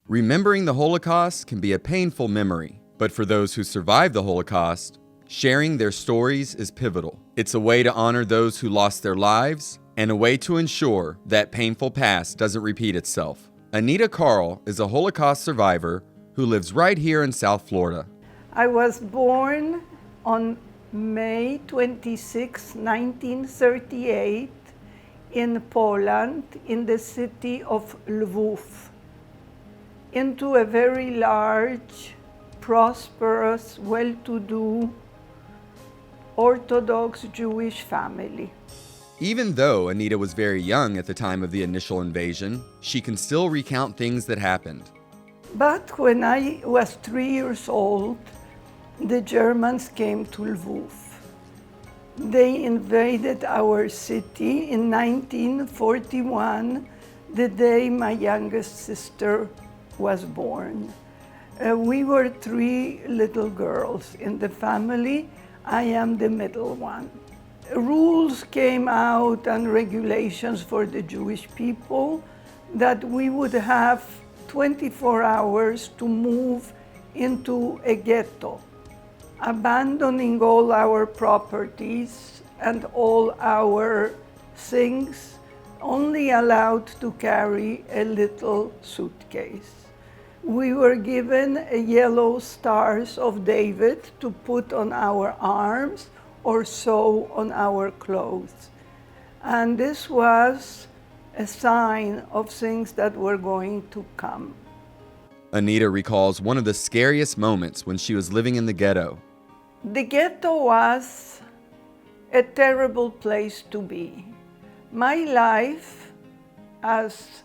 Remembering the Holocaust can be a painful memory, but for those who survived the Holocaust, sharing their stories is pivotal. It's a way to honor those who lost their lives and a way to ensure that painful past doesn't repeat itself. Anita Karl is a Holocaust survivor who lives right here in South Florida. I was born on May 26, 1938, in Poland, in the city of Lwów, into a very large, prosperous, well-to-do Orthodox Jewish family. Even though Anita was very young at the time of the initial invasion, she can still recount things that happened. But when I was 3 years old, the Germans came to Lwów. They invaded our city in 1941, the day my youngest sister was born. We were 3 little girls in the family. I am the middle one. Rules came out and regulations for the Jewish people that we would have 24 hours to move into a ghetto, abandoning all our properties and all our things, only allowed to carry a little suitcase. We were given a yellow stars of David to put on our arms or sew on our clothes. And this was a sign of things that were going to come. Anita recalls one of the scariest moments when she was living in the ghetto. The ghetto was a terrible place to be. My life, as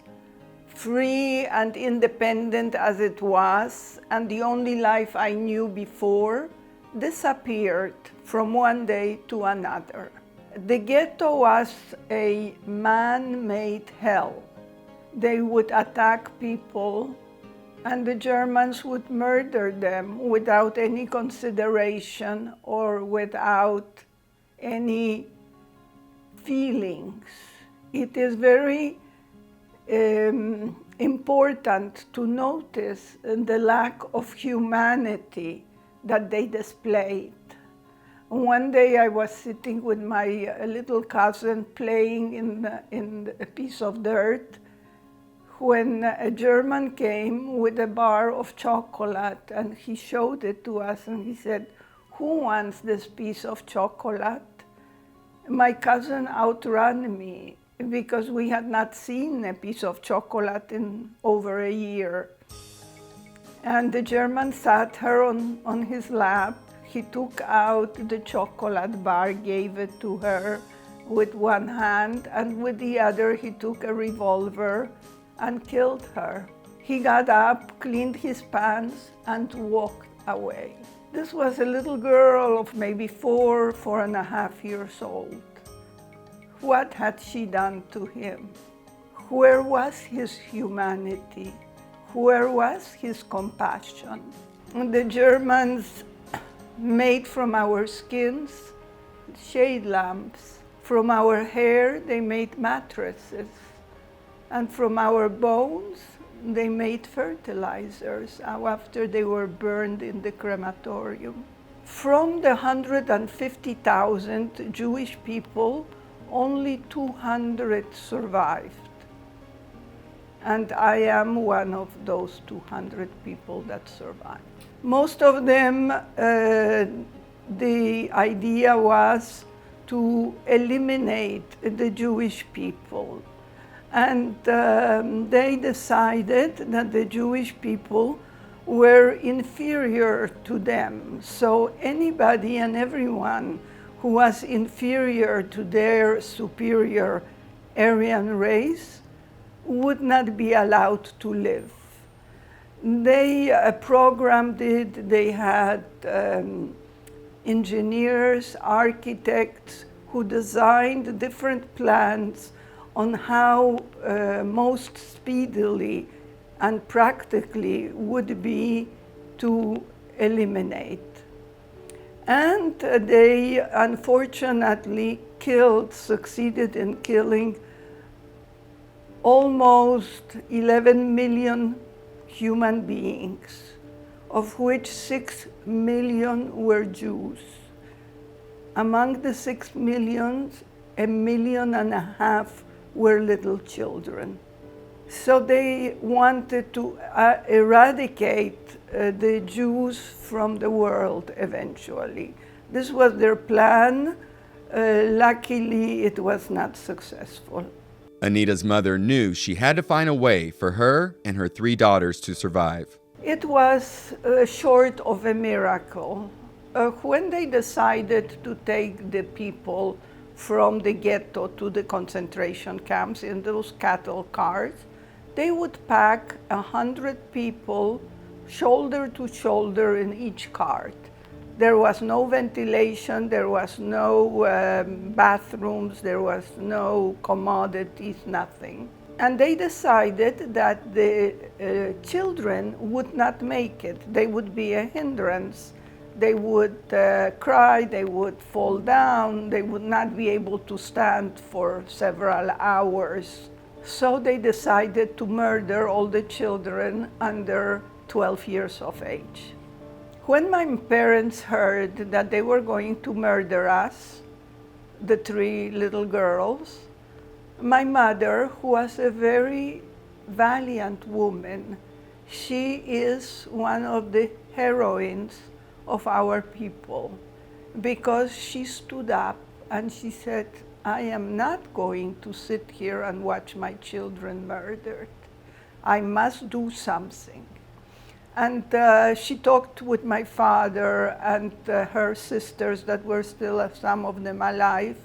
free and independent as it was, and the only life I knew before, disappeared from one day to another. The ghetto was a man-made hell. They would attack people, and the Germans would murder them without any consideration or without any feelings. It is very important to notice the lack of humanity that they displayed. One day I was sitting with my little cousin playing in a piece of dirt when a German came with a bar of chocolate, and he showed it to us and he said, "Who wants this piece of chocolate?" My cousin outran me because we had not seen a piece of chocolate in over a year. And the German sat her on his lap. He took out the chocolate bar, gave it to her with one hand, and with the other he took a revolver and killed her. He got up, cleaned his pants, and walked away. This was a little girl of maybe 4.5 years old. What had she done to him? Where was his humanity? Where was his compassion? And the Germans made from our skins shade lamps. From our hair, they made mattresses. And from our bones, they made fertilizers after they were burned in the crematorium. From the 150,000 Jewish people, only 200 survived. And I am one of those 200 people that survived. Most of them, the idea was to eliminate the Jewish people. And they decided that the Jewish people were inferior to them. So anybody and everyone who was inferior to their superior Aryan race would not be allowed to live. They programmed it. They had engineers, architects who designed different plans on how most speedily and practically would be to eliminate. And they unfortunately succeeded in killing almost 11 million human beings, of which 6 million were Jews. Among the 6 millions, 1.5 million were little children. So they wanted to eradicate the Jews from the world eventually. This was their plan. Luckily, it was not successful. Anita's mother knew she had to find a way for her and her 3 daughters to survive. It was short of a miracle. When they decided to take the people from the ghetto to the concentration camps in those cattle cars, they would pack 100 people shoulder to shoulder in each cart. There was no ventilation, there was no bathrooms, there was no commodities, nothing. And they decided that the children would not make it. They would be a hindrance. They would cry, they would fall down, they would not be able to stand for several hours. So they decided to murder all the children under 12 years of age. When my parents heard that they were going to murder us, the 3 little girls, my mother, who was a very valiant woman, she is one of the heroines of our people, because she stood up and she said, I am not going to sit here and watch my children murdered. I must do something. And she talked with my father and her sisters that were still, some of them alive.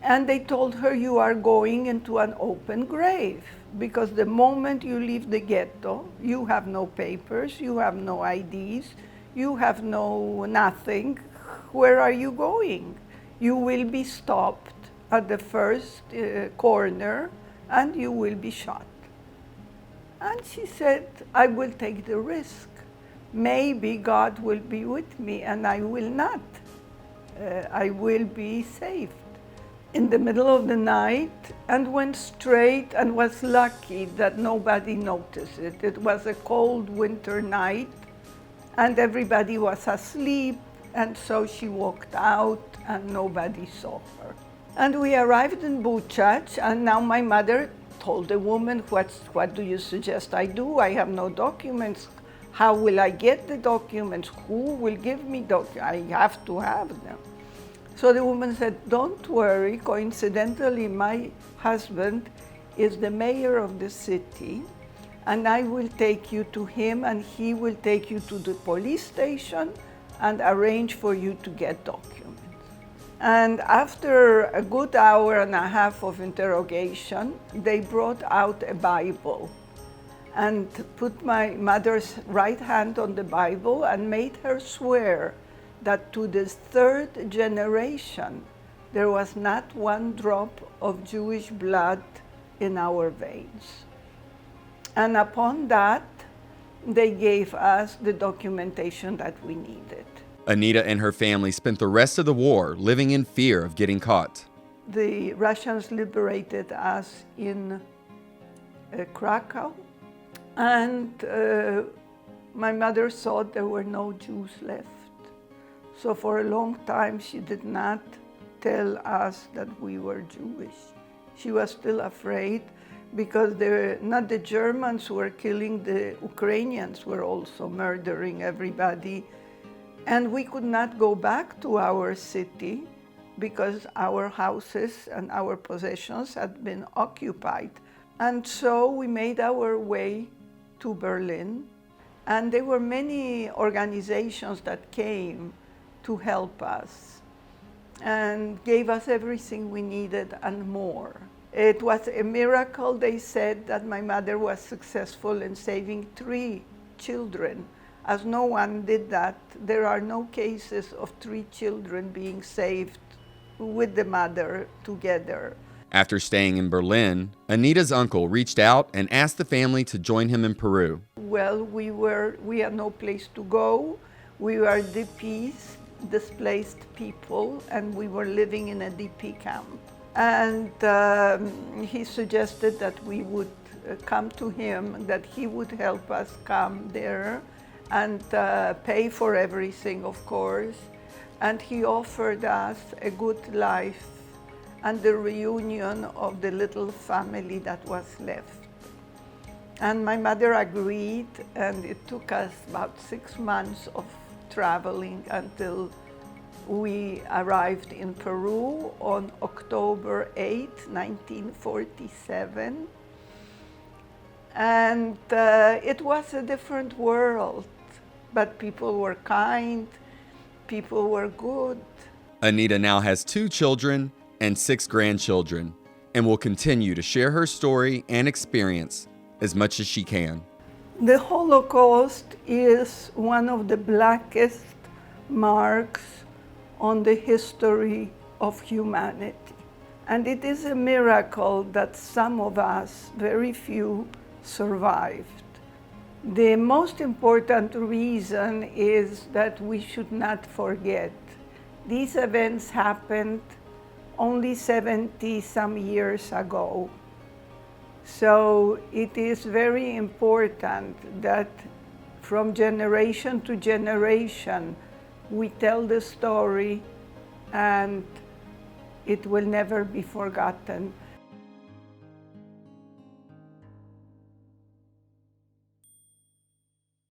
And they told her, you are going into an open grave, because the moment you leave the ghetto, you have no papers, you have no IDs, you have no nothing. Where are you going? You will be stopped at the first corner and you will be shot. And she said, I will take the risk. Maybe God will be with me and I will not. I will be saved. In the middle of the night, and went straight, and was lucky that nobody noticed it. It was a cold winter night and everybody was asleep, and so she walked out and nobody saw her. And we arrived in Buchach, and now my mother told the woman, what do you suggest I do? I have no documents. How will I get the documents? Who will give me documents? I have to have them. So the woman said, don't worry. Coincidentally, my husband is the mayor of the city, and I will take you to him, and he will take you to the police station and arrange for you to get documents. And after a good hour and a half of interrogation, they brought out a Bible and put my mother's right hand on the Bible and made her swear that to this 3rd generation, there was not one drop of Jewish blood in our veins. And upon that, they gave us the documentation that we needed. Anita and her family spent the rest of the war living in fear of getting caught. The Russians liberated us in Krakow, and my mother thought there were no Jews left. So for a long time, she did not tell us that we were Jewish. She was still afraid, because not the Germans who were killing, the Ukrainians were also murdering everybody. And we could not go back to our city because our houses and our possessions had been occupied. And so we made our way to Berlin. And there were many organizations that came to help us and gave us everything we needed and more. It was a miracle, they said, that my mother was successful in saving 3 children. As no one did that, there are no cases of 3 children being saved with the mother together. After staying in Berlin, Anita's uncle reached out and asked the family to join him in Peru. Well, we had no place to go. We were DPs, displaced people, and we were living in a DP camp. And he suggested that we would come to him that he would help us come there and pay for everything, of course. And he offered us a good life and the reunion of the little family that was left. And my mother agreed, and it took us about 6 months of traveling until we arrived in Peru on October 8, 1947. And it was a different world, but people were kind, people were good. Anita now has 2 children and 6 grandchildren and will continue to share her story and experience as much as she can. The Holocaust is one of the blackest marks on the history of humanity. And it is a miracle that some of us, very few, survived. The most important reason is that we should not forget. These events happened only 70 some years ago. So it is very important that from generation to generation we tell the story and it will never be forgotten.